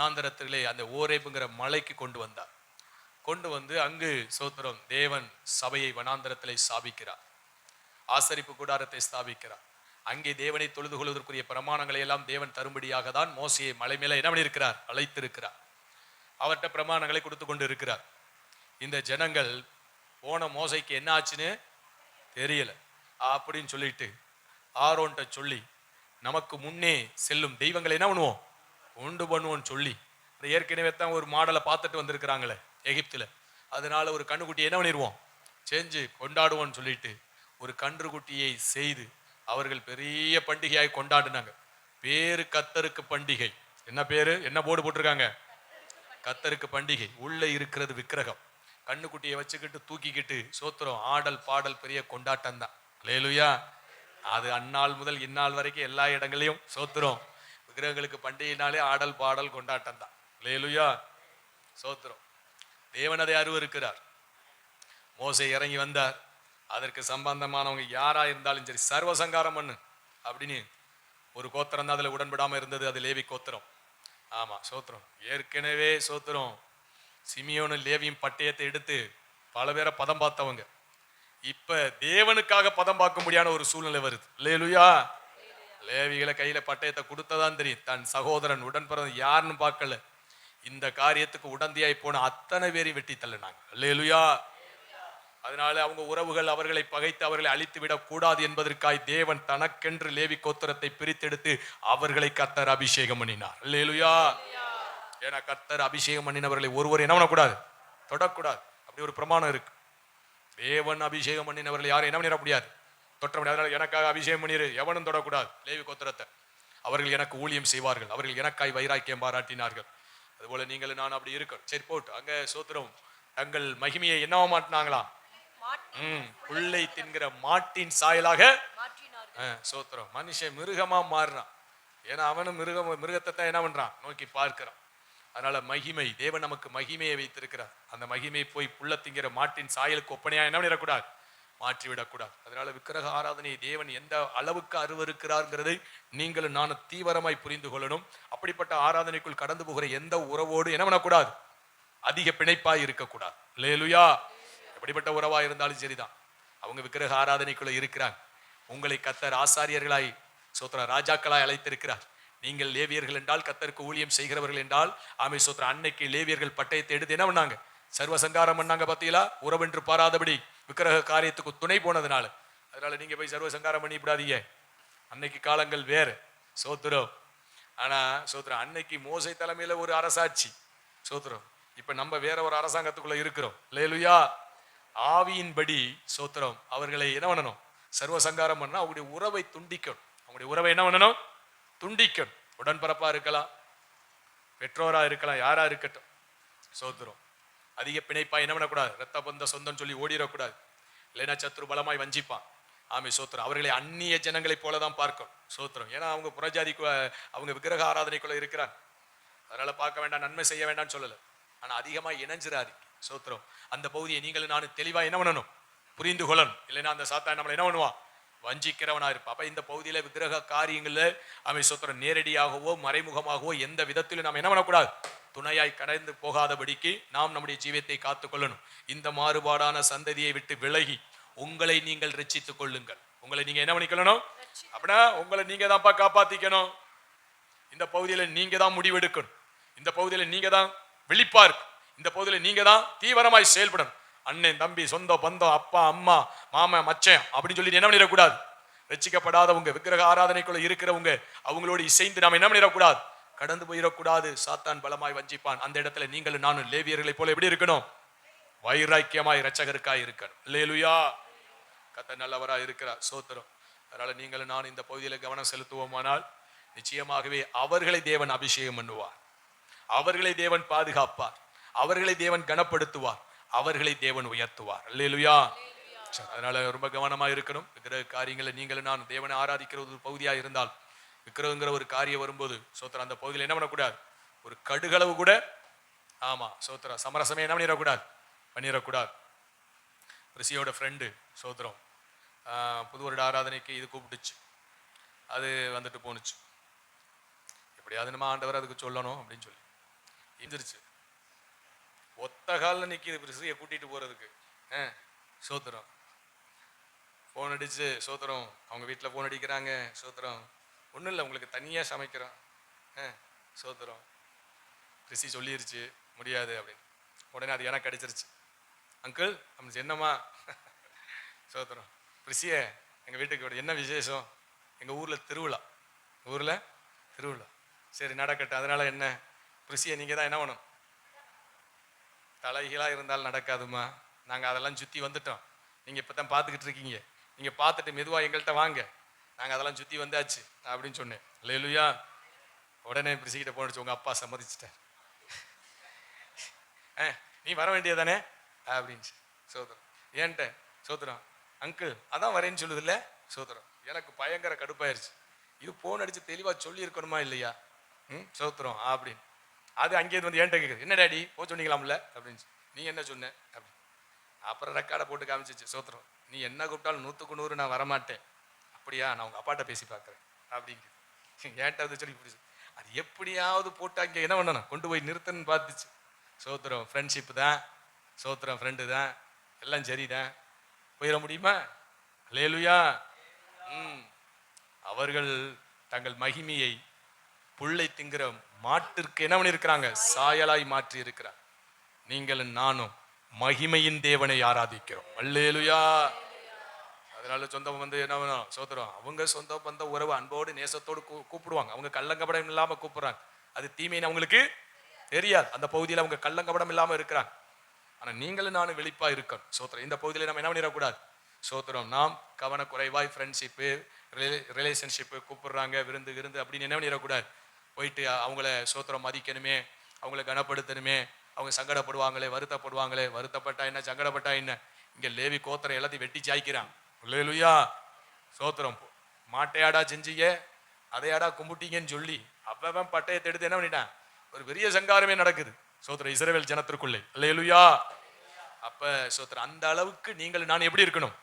வனாந்தரத்திலே அந்த ஓரேபுங்கிற மலைக்கு கொண்டு வந்தார். கொண்டு வந்து அங்கு சோத்திரம் தேவன் சபையை வனாந்தரத்திலே ஸ்தாபிக்கிறார். ஆசரிப்பு கூடாரத்தை ஸ்தாபிக்கிறார். அங்கே தேவனை தொழுது கொள்வதற்குரிய பிரமாணங்களை எல்லாம் தேவன் தரும்படியாக தான் மோசையை மலை மேல என்ன பண்ணியிருக்கிறார், அழைத்திருக்கிறார். அவர்கிட்ட பிரமாணங்களை கொடுத்து கொண்டு இருக்கிறார். இந்த ஜனங்கள் போன மோசைக்கு என்ன ஆச்சுன்னு தெரியல அப்படின்னு சொல்லிட்டு ஆரோன்ட்ட சொல்லி நமக்கு முன்னே செல்லும் தெய்வங்களை என்ன பண்ணுவோம், உண்டு பண்ணுவோம்னு சொல்லி ஏற்கனவே தான் ஒரு மாடலை பார்த்துட்டு வந்திருக்கிறாங்களே எகிப்துல, அதனால ஒரு கண்ணுக்குட்டியை என்ன பண்ணிடுவோம் செஞ்சு கொண்டாடுவோம்னு சொல்லிட்டு ஒரு கன்றுக்குட்டியை செய்து அவர்கள் பெரிய பண்டிகையாய் கொண்டாடினாங்க. பேரு கத்தருக்கு பண்டிகை. என்ன பேரு, என்ன போர்டு போட்டிருக்காங்க, கத்தருக்கு பண்டிகை. உள்ள இருக்கிறது விக்கிரகம். கண்ணுக்குட்டியை வச்சுக்கிட்டு தூக்கிக்கிட்டு சோத்திரம் ஆடல் பாடல் பெரிய கொண்டாட்டம் தான். அல்லேலூயா. அது அந்நாள் முதல் இந்நாள் வரைக்கும் எல்லா இடங்களையும் சோத்திரம் விக்கிரகங்களுக்கு பண்டிகைனாலே ஆடல் பாடல் கொண்டாட்டம் தான். அல்லேலூயா. சோத்திரம். தேவன் அதை அருவருக்கிறார். மோசே இறங்கி வந்தார். அதற்கு சம்பந்தமானவங்க யாரா இருந்தாலும் சரி சர்வசங்காரம் பண்ணு அப்படின்னு ஒரு கோத்திரம் தான் அதுல உடன்படாம இருந்தது. அது லேவி கோத்திரம். ஆமா சோத்திரம். ஏற்கனவே சோத்திரம் சிமியோனும் லேவியும் பட்டயத்தை எடுத்து பல பேரை பதம் பார்த்தவங்க. இப்ப தேவனுக்காக பதம் பார்க்க முடியாத ஒரு சூழ்நிலை வருது. அல்லேலூயா. லேவிகளை கையில பட்டயத்தை கொடுத்ததான் தெரியும். தன் சகோதரன் உடன்பிறந்த யாருன்னு பார்க்கல. இந்த காரியத்துக்கு உடந்தையாய் போன அத்தனை பேரையும் வெட்டி தள்ளினாங்க. அல்லேலூயா. அதனால அவங்க உறவுகள் அவர்களை பகைத்து அவர்களை அழித்து விடக் கூடாது என்பதற்காய் தேவன் தனக்கென்று லேவி கோத்திரத்தை பிரித்தெடுத்து அவர்களை கர்த்தர் அபிஷேகம் பண்ணினார். அல்லேலூயா. ஏன்னா கர்த்தர் அபிஷேகம் பண்ணினவர்களை ஒருவர் என்ன பண்ணக்கூடாது, தொடக்கூடாது. அப்படி ஒரு பிரமாணம் இருக்கு. தேவன் அபிஷேகம் பண்ணினவர்கள் யாரும் என்ன பண்ணிட முடியாது, தொற்ற முடியாது. அதனால எனக்காக அபிஷேகம் பண்ணிரு எவனும் தொடக்கூடாது லேவி கோத்திரத்தை. அவர்கள் எனக்கு ஊழியம் செய்வார்கள், அவர்கள் எனக்காய் வைராக்கியம் பாராட்டினார்கள். அதுபோல நீங்களும் நான் அப்படி இருக்கணும். சரி போட்டு அங்க சோத்திரம் தங்கள் மகிமையை என்னவா மாட்டினாங்களா, புல்லை தின்கிற மாட்டின் சாயலாக சோத்திரம். மனுஷன் மிருகமா மாறுறான். ஏன்னா அவனும் மிருகத்தை தான் என்ன பண்றான், நோக்கி பார்க்கிறான். அதனால மகிமை, தேவன் நமக்கு மகிமையை வைத்திருக்கிறார். அந்த மகிமை போய் புல்ல திங்கிற மாட்டின் சாயலுக்கு ஒப்பனையா என்ன பண்ணிடக்கூடாது, மாற்றிவிடக்கூடாது. அதனால விக்கிரக ஆராதனையை தேவன் எந்த அளவுக்கு அருவருக்கிறார்ங்கிறதை நீங்களும் நானும் தீவிரமாய் புரிந்து கொள்ளணும். அப்படிப்பட்ட ஆராதனைக்குள் கடந்து போகிற எந்த உறவோடு என்ன பண்ணக்கூடாது, அதிக பிணைப்பாய் இருக்கக்கூடாது. அல்லேலூயா. எப்படிப்பட்ட உறவா இருந்தாலும் சரிதான். அவங்க விக்கிரக ஆராதனைக்குள்ள இருக்கிறாங்க. உங்களை கர்த்தர் ஆசாரியர்களாய் சோத்திர ராஜாக்களாய் அழைத்திருக்கிறார். நீங்கள் லேவியர்கள் என்றால் கர்த்தருக்கு ஊழியம் செய்கிறவர்கள் என்றால் ஆமை சோத்திர அன்னைக்கு லேவியர்கள் பட்டயத்தை எடுத்து என்ன பண்ணாங்க, சர்வசங்காரம் பண்ணாங்க. பார்த்தீங்களா, உறவென்று பாராதபடி விக்கிரக காரியத்துக்கு துணை போனதுனால. அதனால நீங்க போய் சர்வசங்காரம் பண்ணி விடாதீங்க. அன்னைக்கு காலங்கள் வேறு சோத்திரம். ஆனா சோத்திரம் அன்னைக்கு மோசை தலைமையில ஒரு அரசாட்சி சோத்திரம். இப்ப நம்ம வேற ஒரு அரசாங்கத்துக்குள்ள இருக்கிறோம். அல்லேலூயா. ஆவியின்படி சோத்திரம் அவர்களை என்ன பண்ணணும், சர்வசங்காரம் பண்ணா அவங்களுடைய உறவை துண்டிக்கணும். அவங்களுடைய உறவை என்ன பண்ணணும், துண்டிக்கணும். உடன்பரப்பா இருக்கலாம், பெற்றோரா இருக்கலாம், யாரா இருக்கட்டும் சோத்திரம். அதிக பிணைப்பா என்ன பண்ணக்கூடாது, ரத்த பந்த சொந்தம் சொல்லி ஓடிடக்கூடாது. இல்லைன்னா சத்ரு பலமாய் வஞ்சிப்பான். ஆமை சோத்திரம். அவர்களை அந்நிய ஜனங்களை போலதான் பார்க்கணும் சோத்திரம். ஏன்னா அவங்க புறஜாதிக்கு அவங்க விக்கிரக ஆராதனைக்குள்ள இருக்கிறாங்க. அதனால பார்க்க வேண்டாம், நன்மை செய்ய வேண்டாம்னு சொல்லல. ஆனா அதிகமா இணைஞ்சிராது சோத்திரம். அந்த பகுதியை நீங்களும் நானும் தெளிவா என்ன பண்ணணும், புரிந்து கொள்ளணும். இல்லைன்னா அந்த சாத்தான் நம்மளை என்ன பண்ணுவான், வஞ்சிக்கிறவனா இருப்பான். அப்ப இந்த பகுதியில விக்கிரக காரியங்கள்ல அமை சோத்திரம் நேரடியாகவோ மறைமுகமாகவோ எந்த விதத்திலும் நாம் என்ன பண்ணக்கூடாது, துணையாய் கடந்து போகாதபடிக்கு நாம் நம்முடைய ஜீவியத்தை காத்துக் கொள்ளணும். இந்த மாறுபாடான சந்ததியை விட்டு விலகி உங்களை நீங்கள் ரட்சித்துக் கொள்ளுங்கள். உங்களை நீங்க என்ன பண்ணிக்கணும், அப்படின்னா உங்களை நீங்க தான்ப்பா காப்பாத்திக்கணும். இந்த பகுதியில நீங்க தான் முடிவெடுக்கணும். இந்த பகுதியில நீங்க தான் விழிப்பா இருக்கு. இந்த பகுதியில நீங்க தான் தீவிரமாய் செயல்படணும். அண்ணன் தம்பி சொந்த பந்தம் அப்பா அம்மா மாமா மச்சன் அப்படின்னு சொல்லி என்ன பண்ணிடக்கூடாது. ரட்சிக்கப்படாதவங்க விக்கிரக ஆராதனைக்குள்ள இருக்கிறவங்க அவங்களோடு இசைந்து நாம் என்ன பண்ணிடக்கூடாது, கடந்து போயிடக்கூடாது. சாத்தான் பலமாய் வஞ்சிப்பான். அந்த இடத்துல நீங்களும் நானும் லேவியர்களை போல எப்படி இருக்கணும், வைராக்கியமாய் இரட்சகருக்காய் இருக்கணும். அல்லேலூயா. கர்த்தர் நல்லவராய் இருக்கிறார் சோத்திரம். அதனால நீங்களும் நான் இந்த பகுதியில கவனம் செலுத்துவோமானால் நிச்சயமாகவே அவர்களை தேவன் அபிஷேகம் பண்ணுவார், அவர்களை தேவன் பாதுகாப்பார், அவர்களை தேவன் கனப்படுத்துவார், அவர்களை தேவன் உயர்த்துவார். அல்லேலூயா. அதனால ரொம்ப கவனமா இருக்கணும். விக்கிரக காரியங்களை நீங்களும் நான் தேவனை ஆராதிக்கிற ஒரு பகுதியா இருந்தால் விக்கிரகங்கிற ஒரு காரியம் வரும்போது சோத்திரம் அந்த பகுதியில் என்ன பண்ணக்கூடாது, ஒரு கடுகளவு கூட ஆமா சோத்திரம் சமரசமே என்ன பண்ணிடக்கூடாது. ரிஷியோட ஃப்ரெண்டு சோத்திரம் புது வருட ஆராதனைக்கு இது கூப்பிட்டுச்சு. அது வந்துட்டு போனுச்சு. எப்படியாவது நம்ம ஆண்டவர் அதுக்கு சொல்லணும் அப்படின்னு சொல்லி எந்திரிச்சு ஒத்த காலில் நிற்கிது பிரிசியை கூட்டிட்டு போறதுக்கு. சோத்திரம். ஃபோன் அடிச்சு சோத்திரம், அவங்க வீட்டில் ஃபோன் அடிக்கிறாங்க. சோத்திரம், ஒன்றும் இல்லை உங்களுக்கு தனியாக சமைக்கிறோம். சோத்திரம். ரிஷி சொல்லிருச்சு முடியாது அப்படின்னு. உடனே அது எனக்கு அடிச்சிருச்சு. அங்கிள் அப்படின்னு என்னம்மா? சோத்திரம். ரிஷிய எங்கள் வீட்டுக்கு என்ன விசேஷம்? எங்கள் ஊரில் திருவிழா. ஊரில் திருவிழா. சரி நடக்கட்டும். அதனால என்ன? ரிஷியை நீங்கள் தான் என்ன பண்ணணும்? தலைகீழாக இருந்தாலும் நடக்காதுமா. நாங்கள் அதெல்லாம் சுற்றி வந்துட்டோம். நீங்கள் இப்போ தான் பார்த்துக்கிட்டு இருக்கீங்க. நீங்கள் பார்த்துட்டு மெதுவாக எங்கள்கிட்ட வாங்க. நாங்கள் அதெல்லாம் சுற்றி வந்தாச்சு அப்படின்னு சொன்னேன். அல்லேலூயா. உடனே பிரிசிக்கிட்ட போனடிச்சு, உங்கள் அப்பா சம்மதிச்சிட்டேன். நீ வர வேண்டியதானே அப்படின்னு. சோதரம். ஏன்ட்ட? சோதரம். அங்கிள் அதான் வரேன்னு சொல்லுது இல்லை? சோதரம். எனக்கு பயங்கர கடுப்பாயிருச்சு. இது போன் அடிச்சு தெளிவாக சொல்லி இருக்கணுமா இல்லையா? சோத்திரம் அப்படின்னு. அது அங்கேயிருந்து வந்து ஏன்ட்ட கேட்குது, என்ன டேடி போ சொன்னீங்களாம்ல அப்படின்னு. நீ என்ன சொன்ன அப்படின்னு. அப்புறம் ரெக்கார்டை போட்டு காமிச்சிச்சு. சோத்திரம். நீ என்ன கூப்பிட்டாலும் 100க்கு 100 நான் வரமாட்டேன். அப்படியா? நான் உங்கள் அப்பாட்ட பேசி பார்க்குறேன் அப்படிங்குது. ஏன்ட்ட வந்து சொல்லி பிடிச்சி அது எப்படியாவது போட்டு அங்கே என்ன பண்ணணும், கொண்டு போய் நிறுத்தன்னு பார்த்துச்சு. சோத்திரம். ஃப்ரெண்ட்ஷிப்பு தான். சோத்திரம். ஃப்ரெண்டு தான். எல்லாம் சரிதான். போயிட முடியுமா? அல்லேலூயா. அவர்கள் தங்கள் மகிமையை புல்லை திங்கிற மாட்டிற்கு என்ன பண்ணியிருக்கிறாங்க? சாயலாய் மாற்றி இருக்கிறார். நீங்களும் நானும் மகிமையின் தேவனை ஆராதிக்கிறோம். அல்லேலூயா. அதனால சொந்தம் வந்து என்ன வேணும்? சோத்திரம். அவங்க சொந்த பந்த உறவு அன்போடு நேசத்தோடு கூப்பிடுவாங்க. அவங்க கள்ளங்கபடம் இல்லாம கூப்பிடுறாங்க. அது தீமைன்னு அவங்களுக்கு தெரியாது. அந்த பகுதியில் அவங்க கள்ளங்கபடம் இல்லாம இருக்கிறாங்க. ஆனா நீங்களும் நானும் வெளிப்பா இருக்கணும். சோத்திரம். இந்த பகுதியில் நம்ம என்ன பண்ணிடக்கூடாது? சோத்திரம். நாம் கவனக்குறைவாய் ஃப்ரெண்ட்ஷிப்பு, ரிலேஷன்ஷிப்பு கூப்பிடுறாங்க, விருந்து அப்படின்னு என்ன பண்ணிடக்கூடாது? போயிட்டு அவங்கள சோத்திரம் மதிக்கணுமே, அவங்கள கனப்படுத்தணுமே, அவங்க சங்கடப்படுவாங்களே, வருத்தப்படுவாங்களே. வருத்தப்பட்டா என்ன, சங்கடப்பட்டா என்ன? இங்க லேவி கோத்திரம் எல்லாத்தையும் வெட்டி சாய்க்கிறான். அல்லேலூயா. சோத்திரம். மாட்டையாடா செஞ்சீங்க, அதையாடா கும்பிட்டீங்கன்னு சொல்லி அப்பவன் பட்டயத்தை எடுத்து என்ன பண்ணிட்டான்? ஒரு பெரிய சங்காரமே நடக்குது. சோத்திரம். இஸ்ரவேல் ஜனத்திற்குள்ளே. அல்லேலூயா. அப்ப சோத்திரம். அந்த அளவுக்கு நீங்கள் நான் எப்படி இருக்கணும்?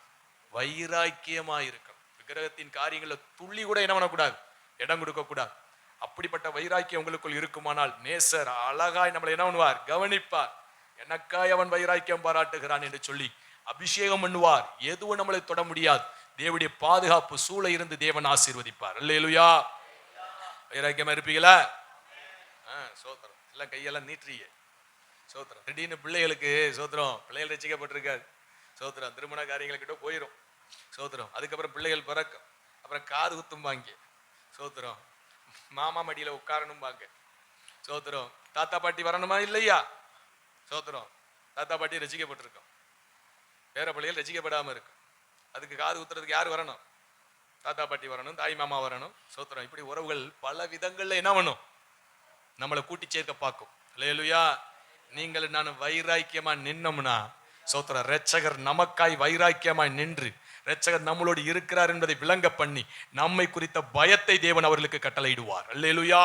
வைராக்கியமா இருக்கணும். விக்கிரகத்தின் காரியங்களை துள்ளி கூட என்ன பண்ணக்கூடாது? இடம் கொடுக்க கூடாது. அப்படிப்பட்ட வைராக்கியம் உங்களுக்குள் இருக்குமானால் நேசர் அழகாய் நம்மளை என்ன பண்ணுவார்? கவனிப்பார். எனக்காய் அவன் வைராக்கியம் பாராட்டுகிறான் என்று சொல்லி அபிஷேகம் பண்ணுவார். எதுவும் நம்மளை தொட முடியாது. தேவனுடைய பாதுகாப்பு சூழ இருந்து தேவன் ஆசீர்வதிப்பார். அல்லேலூயா. வைராக்கியமா இருப்பீங்களா? சோத்திரம். எல்லாம் கையெல்லாம் நீட்டுறீங்க. சோத்திரம். திடீர்னு பிள்ளைகளுக்கு சோத்திரம், பிள்ளைகள் ரசிக்கப்பட்டிருக்காது. சோத்திரம். திருமண காரியங்கள்கிட்ட போயிடும். சோத்திரம். அதுக்கப்புறம் பிள்ளைகள் பிறக்கும். அப்புறம் காது குத்தும் வாங்க. சோத்திரம். மாமா மடியில உட்காரணும் பாங்க. சோத்திரம். தாத்தா பாட்டி வரணுமா இல்லையா? சோத்திரம். தாத்தா பாட்டி ரசிக்கப்பட்டிருக்கோம். பேர பிள்ளைகள் ரசிக்கப்படாம இருக்கு. அதுக்கு காது குத்துறதுக்கு யார் வரணும்? தாத்தா பாட்டி வரணும், தாய் மாமா வரணும். சோத்திரம். இப்படி உறவுகள் பல விதங்கள்ல என்ன பண்ணும்? நம்மளை கூட்டி சேர்க்க பார்க்கும். அல்லேலூயா. நீங்கள் நான் வைராக்கியமா நின்னோம்னா சோத்திரம், இரட்சகர் நமக்காய் வைராக்கியமாய் நின்று இரட்சகர் நம்மளோடு இருக்கிறார் என்பதை விளங்க பண்ணி நம்மை குறித்த பயத்தை தேவன் அவர்களுக்கு கட்டளையிடுவார். அல்லேலூயா.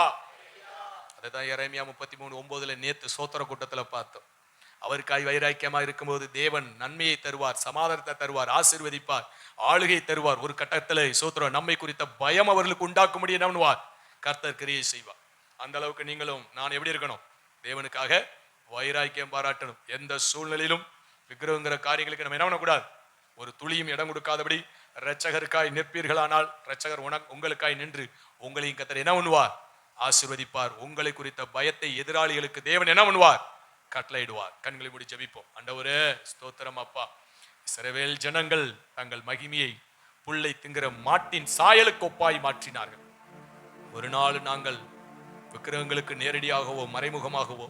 அதைதான் எரேமியா 33:9 நேத்து சோத்திர கூட்டத்துல பார்த்தோம். அவருக்காய் வைராக்கியமா இருக்கும்போது தேவன் நன்மையை தருவார், சமாதானத்தை தருவார், ஆசீர்வதிப்பார், ஆளுகை தருவார். ஒரு கட்டத்துல சோத்திரம் நம்மை குறித்த பயம் அவர்களுக்கு உண்டாக்க முடியும் என்ன பண்ணுவார்? கர்த்தர் கிரியை செய்வார். அந்த அளவுக்கு நீங்களும் நான் எப்படி இருக்கணும்? தேவனுக்காக வைராக்கியம் பாராட்டணும். எந்த சூழ்நிலையிலும் விக்கிரகங்கிற காரியங்களுக்கு நம்ம என்ன பண்ணக்கூடாது? ஒரு துளியும் இடம் கொடுக்காதபடி இரட்சகருக்காய் நிற்பீர்களானால் இரட்சகர் உங்களுக்காய் நின்று உங்களையும் கர்த்தர் என்ன பண்ணுவார்? ஆசீர்வதிப்பார். உங்களை குறித்த பயத்தை எதிராளிகளுக்கு தேவன் என்ன பண்ணுவார்? கட்டளையிடுவார். கண்களை மூடி ஜெபிப்போம். ஆண்டவரே ஸ்தோத்திரம் அப்பா. இஸ்ரவேல் ஜனங்கள் தங்கள் மகிமையை புல்லை திங்கிற மாட்டின் சாயலுக்கு ஒப்பாய் மாற்றினார்கள். ஒரு நாள் நாங்கள் விக்கிரகங்களுக்கு நேரடியாகவோ மறைமுகமாகவோ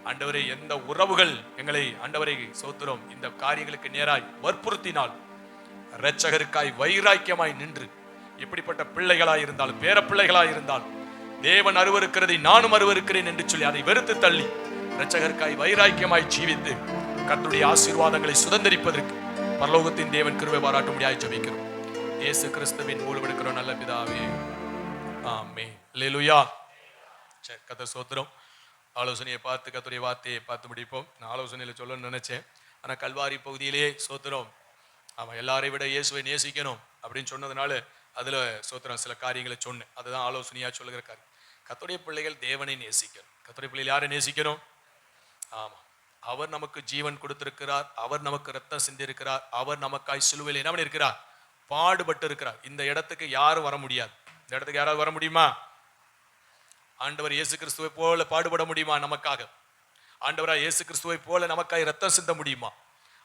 ஆண்டவரை எந்த உறவுகள் எங்களை ஆண்டவரை சோத்திரம் இந்த காரியங்களுக்கு நேராய் வற்புறுத்தினால் இரட்சகருக்காய் வைராக்கியமாய் நின்று எப்படிப்பட்ட பிள்ளைகளாய் இருந்தாலும் பேர பிள்ளைகளாய் இருந்தாலும் தேவன் அருவருக்கிறதை நானும் அருவருக்கிறேன் என்று சொல்லி அதை வெறுத்து தள்ளி இரட்சகருக்காய் வைராக்கியமாய் ஜீவித்து கர்த்தருடைய ஆசீர்வாதங்களை சுதந்திரிப்பதற்கு பரலோகத்தின் தேவன் கிருபை பாராட்டும்படியாய் ஜெபிக்கிறோம். இயேசு கிறிஸ்துவின் மூலம் எடுக்கிறோம் நல்ல பிதாவே. ஆமென். அல்லேலூயா. சரி, கர்த்தர் ஸ்தோத்திரம். ஆலோசனையை பார்த்து கர்த்தருடைய வார்த்தையை பார்த்து முடிப்போம். நான் ஆலோசனையில் சொல்லணும்னு நினைச்சேன். ஆனால் கல்வாரி பகுதியிலேயே சோத்திரம் அவன் எல்லாரை விட இயேசுவை நேசிக்கணும் அப்படின்னு சொன்னதுனால அதில் சோத்திரம் சில காரியங்களை சொன்னேன். அதுதான் ஆலோசனையாக சொல்லுகிற காரியம். கர்த்தருடைய பிள்ளைகள் தேவனை நேசிக்கணும். கர்த்தருடைய பிள்ளைகள் யாரை நேசிக்கணும்? ஆமா, அவர் நமக்கு ஜீவன் கொடுத்திருக்கிறார், அவர் நமக்கு ரத்தம் சிந்திருக்கிறார், அவர் நமக்காய் சிலுவையில் என்ன பண்ணியிருக்கிறார்? பாடுபட்டு இருக்கிறார். இந்த இடத்துக்கு யாரும் வர முடியாது. இந்த இடத்துக்கு யாராவது வர முடியுமா? ஆண்டவர் இயேசு கிறிஸ்துவை போல பாடுபட முடியுமா நமக்காக? ஆண்டவராய் இயேசு கிறிஸ்துவை போல நமக்காய் ரத்தம் சிந்த முடியுமா?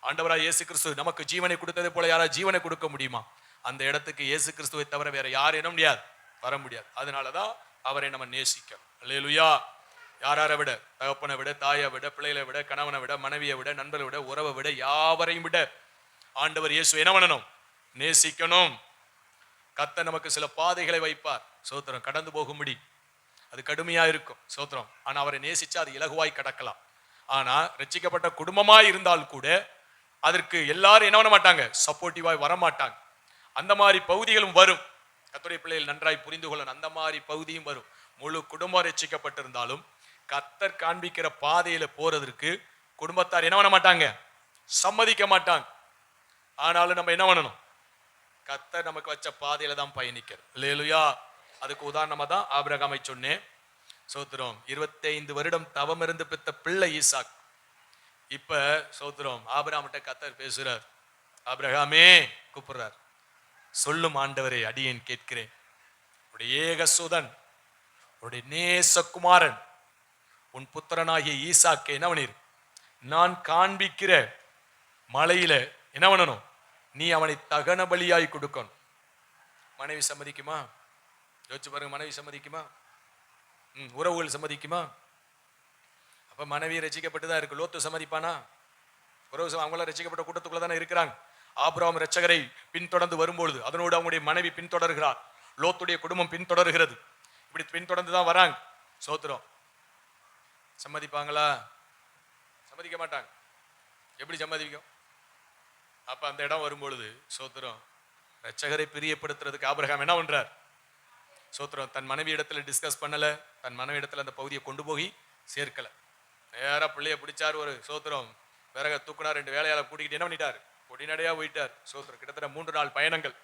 ஆண்டவராய் இயேசு கிறிஸ்து நமக்கு ஜீவனை கொடுத்ததை போல யாராவது ஜீவனை கொடுக்க முடியுமா? அந்த இடத்துக்கு இயேசு கிறிஸ்துவை தவிர வேற யாரும் என்ன முடியாது, வர முடியாது. அதனாலதான் அவரை நம்ம நேசிக்கணும். அல்லேலூயா. யாரை விட? தகப்பனை விட, தாயை விட, பிள்ளைகளை விட, கணவனை விட, மனைவியை விட, நண்பரை விட, உறவை விட, யாவரையும் விட ஆண்டவர் இயேசு என்ன பண்ணணும்? நேசிக்கணும். கர்த்தர் நமக்கு சில பாதைகளை வைப்பார், சோத்திரம், கடந்து போகும்படி. அது கடுமையா இருக்கும், சோத்திரம். ஆனா அவரை நேசிச்சா அது இலகுவாய் கடக்கலாம். ஆனா ரட்சிக்கப்பட்ட குடும்பமாய் இருந்தால் கூட அதற்கு எல்லாரும் என்ன பண்ண மாட்டாங்க, சப்போர்ட்டிவாய் வரமாட்டாங்க. அந்த மாதிரி பகுதிகளும் வரும். கர்த்தருடைய பிள்ளைகள் நன்றாய் புரிந்து கொள்ளணும். அந்த மாதிரி பகுதியும் வரும். முழு குடும்பம் ரட்சிக்கப்பட்டிருந்தாலும் கர்த்தர் காண்பிக்கிற பாதையில போறதற்கு குடும்பத்தார் என்ன பண்ண மாட்டாங்க, சம்மதிக்க மாட்டாங்க. ஆனாலும் நம்ம என்ன பண்ணணும்? கர்த்தர் நமக்கு வச்ச பாதையில தான் பயணிக்கிறது. அல்லேலூயா. அதுக்கு உதாரணமா தான் ஆபிரகாமை சொன்னேன். சோத்திரம், 25 வருடம் தவம் இருந்து பெற்ற பிள்ளை ஈசாக். இப்ப சோத்திரம், ஆபிரகாமிட்ட கர்த்தர் பேசுறார். ஆபிரகாமே கூப்பிடுறார். சொல்லும் ஆண்டவரே, அடியேன் கேட்கிறேன். உடைய ஏகசுதன், உடைய நேசகுமாரன், உன் புத்திரனாகிய ஈசாக்கை என்ன பண்ணீர்? நான் காண்பிக்கிற மலையில என்ன பண்ணணும்? நீ அவனை தகன பலியாய் கொடுக்கணும். மனைவி சம்மதிக்குமா? யோசிச்சு பாருங்க. மனைவி சம்மதிக்குமா? உறவுகள் சம்மதிக்குமா? அப்ப மனைவி ரசிக்கப்பட்டுதான் இருக்கு. லோத்து சம்மதிப்பானா? உறவு அவங்களாம் ரசிக்கப்பட்ட கூட்டத்துக்குள்ள தானே இருக்கிறாங்க. ஆபிரகாம் ரட்சகரை பின்தொடர்ந்து வரும்பொழுது அதனோடு அவங்களுடைய மனைவி பின்தொடர்கிறார். லோத்துடைய குடும்பம் பின்தொடர்கிறது. இப்படி பின்தொடர்ந்து தான் வராங்க. சோத்திரம், சம்மதிப்பாங்களா? சம்மதிக்க மாட்டாங்க. எப்படி சம்மதிக்கும்? அப்ப அந்த இடம் வரும்பொழுது சோத்திரம், ரட்சகரை பிரியப்படுத்துறதுக்கு ஆபிரகாம் என்ன பண்றார்? சோத்திரம், தன் மனைவி இடத்துல டிஸ்கஸ் பண்ணல, தன் மனைவி இடத்துல அந்த பகுதியை கொண்டு போய் சேர்க்கல. நேரா பிள்ளைய பிடிச்சார். ஒரு சோத்திரம் விறக தூக்குனார். 2 வேலையால கூட்டிக்கிட்டு என்ன பண்ணிட்டார்? கொடிநடையா போயிட்டார். சோத்திரம், கிட்டத்தட்ட 3 நாள் பயணங்கள்.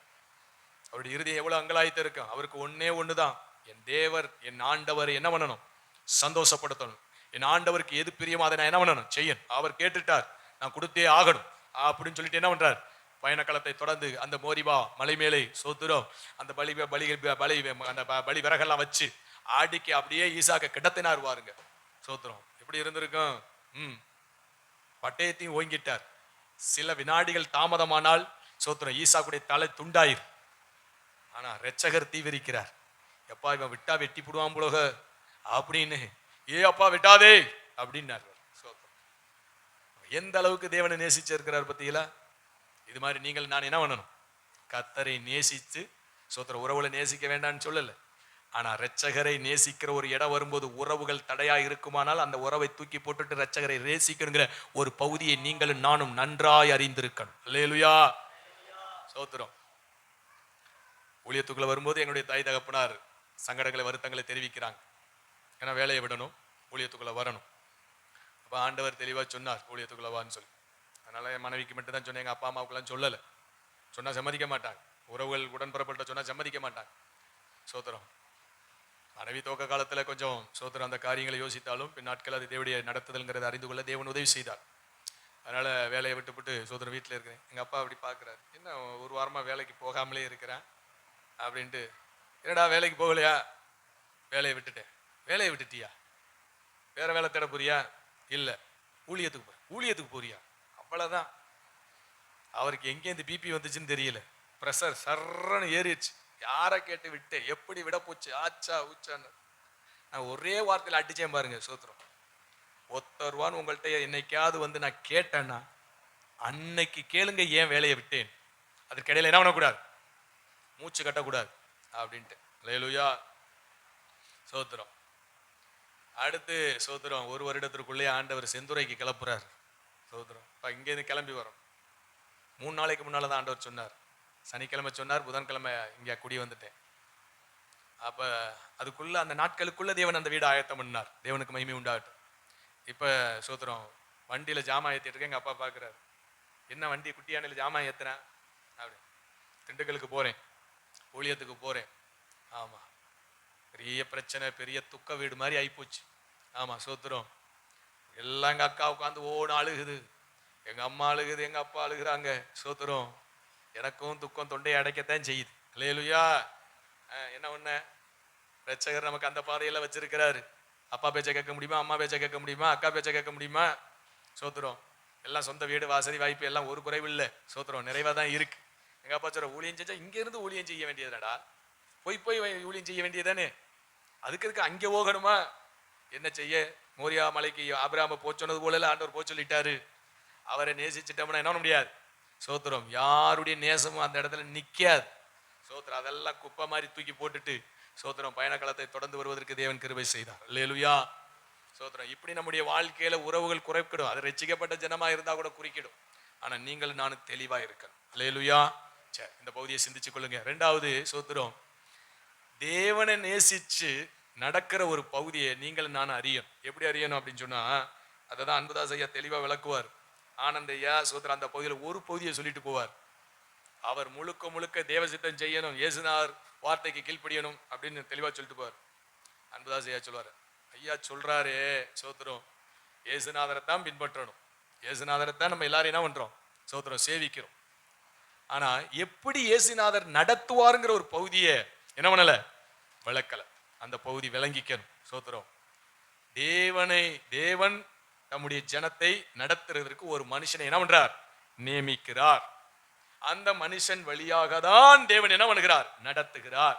அவருடைய இறுதி எவ்வளவு அங்கலாய்த்து இருக்கும். அவருக்கு ஒன்னே ஒண்ணுதான், என் தேவர் என் ஆண்டவர் என்ன பண்ணணும்? சந்தோஷப்படுத்தணும். என் ஆண்டவருக்கு எது பிரியமோ அதை நான் என்ன பண்ணணும்? செய்யணும். அவர் கேட்டுட்டார், நான் கொடுத்தே ஆகணும் அப்படின்னு சொல்லிட்டு என்ன பண்றார்? பயணக்களத்தை தொடர்ந்து அந்த மோரிபா மலை மேலே சோத்திரம் அந்த பலி விறகெல்லாம் வச்சு ஆடிக்கு அப்படியே ஈசாக்க கிடத்தினார். வாருங்க சோத்திரம், எப்படி இருந்திருக்கும்? பட்டயத்தையும் ஓங்கிட்டார். சில வினாடிகள் தாமதமானால் சோத்திரம் ஈசாக்குடைய தலை துண்டாயிரு. ஆனா ரட்சகர் தீவிரிக்கிறார். எப்பா இவன் விட்டா வெட்டி போடுவான் போலக அப்படின்னு, ஏ அப்பா விட்டாதே அப்படின்னார். எந்த அளவுக்கு தேவனை நேசிச்சிருக்கிறார் பத்தியில. இது மாதிரி நீங்கள் நான் என்ன பண்ணணும்? கர்த்தரை நேசித்து சோத்திர, உறவுகளை நேசிக்க வேண்டாம்னு சொல்லல. ஆனா ரட்சகரை நேசிக்கிற ஒரு இடம் வரும்போது உறவுகள் தடையா இருக்குமானால் அந்த உறவை தூக்கி போட்டுட்டு ரட்சகரை நேசிக்கணுங்கிற ஒரு பகுதியை நீங்களும் நானும் நன்றாய் அறிந்திருக்கணும். அல்லேலூயா. சோத்திரம். ஊழியத்துக்குள்ள வரும்போது எங்களுடைய தாய் தகப்பனார் சங்கடங்களை வருத்தங்களை தெரிவிக்கிறாங்க. ஏன்னா வேலையை விடணும், ஊழியத்துக்குள்ள வரணும். அப்ப ஆண்டவர் தெளிவா சொன்னார், ஊழியத்துக்குள்ள வான்னு சொல்லி. அதனால என் மனைவிக்கு மட்டும் தான் சொன்னேன், எங்க அப்பா அம்மாவுக்குலாம் சொல்லலை. சொன்னா சம்மதிக்க மாட்டாங்க. உறவுகள் உடன்பரப்பட்ட சொன்னா சம்மதிக்க மாட்டாங்க. சோத்திரம், மனைவி துவக்க காலத்துல கொஞ்சம் சோத்திரம் அந்த காரியங்களை யோசித்தாலும் பின் நாட்கள் அது தேவனுடைய நடத்துதல்ங்கிறத அறிந்து கொள்ள தேவன் உதவி செய்தார். அதனால வேலையை விட்டுவிட்டு சோத்திரம் வீட்டில் இருக்கிறேன். எங்க அப்பா அப்படி பார்க்குறாரு, என்ன ஒரு வாரமா வேலைக்கு போகாமலே இருக்கிறேன் அப்படின்ட்டு. என்னடா வேலைக்கு போகலையா? வேலையை விட்டுட்டேன். வேலையை விட்டுட்டியா? வேற வேலை தேட போறியா? இல்லை. ஊழியத்துக்கு போறியா? அவ்வளவுதான். அவருக்கு எங்கே இந்த பிபி வந்துச்சுன்னு தெரியல. பிரஷர் சர்றன்னு ஏறிடுச்சு. யாரை கேட்டு விட்டேன், எப்படி விட போச்சு, ஆச்சா ஊச்சான்னு நான் ஒரே வார்த்தையில் அடிச்சேன் பாருங்க. சோத்திரம், ஒத்தருவான்னு உங்கள்கிட்ட என்னைக்காவது வந்து நான் கேட்டேன்னா அன்னைக்கு கேளுங்க ஏன் வேலையை விட்டேன். அதற்கிடையில என்ன பண்ணக்கூடாது? மூச்சு கட்டக்கூடாது அப்படின்ட்டு. அல்லேலூயா. சோத்திரம். அடுத்து சோத்திரம், 1 வருடத்திற்குள்ளே ஆண்டவர் செந்துறைக்கு கிளப்புறார். சோத்திரம், இப்போ இங்கேருந்து கிளம்பி வரோம். 3 நாளைக்கு முன்னால தான் ஆண்டவர் சொன்னார். சனிக்கிழமை சொன்னார், புதன்கிழமை இங்கே குடி வந்துட்டேன். அப்ப அதுக்குள்ள அந்த நாட்களுக்குள்ள தேவன் அந்த வீடு ஆயத்தம் பண்ணார். தேவனுக்கு மகிமை உண்டாகட்டும். இப்ப சோத்திரம், வண்டியில ஜாமான் ஏற்றிட்டு இருக்கேன். எங்க அப்பா பாக்குறாரு, என்ன வண்டி குட்டியானையில ஜாமான் ஏத்துறேன் அப்படி. திண்டுக்கலுக்கு போறேன், ஊழியத்துக்கு போறேன். ஆமா, பெரிய பிரச்சனை, பெரிய துக்க வீடு மாதிரி ஆயிப்போச்சு. ஆமா சோத்திரம். எல்லாம் எங்க அக்கா உட்காந்து ஓடு அழுகுது, எங்க அம்மா அழுகுது, எங்க அப்பா அழுகுறாங்க. சோத்திரம். எனக்கும் துக்கம் தொண்டையை அடைக்கத்தான் செய்யுது. அல்லேலூயா. என்ன ஒண்ணு, ரட்சகர் நமக்கு அந்த பாதையில வச்சிருக்கிறாரு. அப்பா பேச்சை கேட்க முடியுமா, அம்மா பேச்சை கேட்க முடியுமா, அக்கா பேச்சை கேட்க முடியுமா? சோத்திரம். எல்லாம் சொந்த வீடு வசதி வாய்ப்பு எல்லாம் ஒரு குறைவு இல்லை. சோத்திரம் நிறைவா தான் இருக்கு. எங்க அப்பா சொல்ற, ஊழியம் செஞ்சா இங்க இருந்து ஊழியம் செய்ய வேண்டியதுடா, போய் போய் ஊழியம் செய்ய வேண்டியதானே, அதுக்கு இருக்கு அங்கே போகணுமா? என்ன செய்ய, மோரியா மலைக்கு ஆபிரகாம போச்சொன்னது போல ஆண்டவர் போய் சொல்லிட்டாரு. அவரை நேசிச்சிட்டோம்னா என்ன பண்ண முடியாது. சோத்திரம். யாருடைய நேசமும் அந்த இடத்துல நிக்காது. சோத்திரம். அதெல்லாம் குப்பை மாதிரி தூக்கி போட்டுட்டு சோத்திரம் பயணக்களத்தை தொடர்ந்து வருவதற்கு தேவன் கிருபை செய்தார். அல்லேலூயா. சோத்திரம். இப்படி நம்முடைய வாழ்க்கையில உறவுகள் குறைக்கிடும். அது ரட்சிக்கப்பட்ட ஜனமா இருந்தா கூட குறிக்கிடும். ஆனா நீங்கள் நானும் தெளிவா இருக்கணும். அல்லேலூயா. சரி, இந்த பகுதியை சிந்திச்சு கொள்ளுங்க. ரெண்டாவது சோத்திரம், தேவனை நேசிச்சு நடக்கிற ஒரு பகுதியை நீங்கள் நானும் அறியணும். எப்படி அறியணும் அப்படின்னு சொன்னா, அதான் அன்புதாஸ் ஐயா தெளிவா விளக்குவார். ஆனந்த ஐயா சோத்திரம் அந்த பகுதியில் ஒரு பகுதியை சொல்லிட்டு போவார். அவர் முழுக்க முழுக்க தேவசித்தம் செய்யணும், இயேசுநாதர் வார்த்தைக்கு கீழ்ப்படியணும் அப்படின்னு தெளிவா சொல்லிட்டு போவார். அன்புதாஸ் ஐயா சொல்லுவார், ஐயா சொல்றாரு சோத்திரம், இயேசுநாதரை தான் பின்பற்றணும், இயேசுநாதரை தான் நம்ம எல்லாரும் என்ன பண்றோம், சோத்திரம் சேவிக்கிறோம். ஆனா எப்படி இயேசுநாதர் நடத்துவாருங்கிற ஒரு பகுதியை என்ன பண்ணல, விளக்கல. அந்த பகுதி விளங்கிக்கணும். சோத்திரம். தேவன் நம்முடைய ஜனத்தை நடத்துறதற்கு ஒரு மனுஷனை என்ன பண்றார், நியமிக்கிறார். அந்த மனுஷன் வழியாக தான் தேவன் என்ன பண்ணுகிறார், நடத்துகிறார்.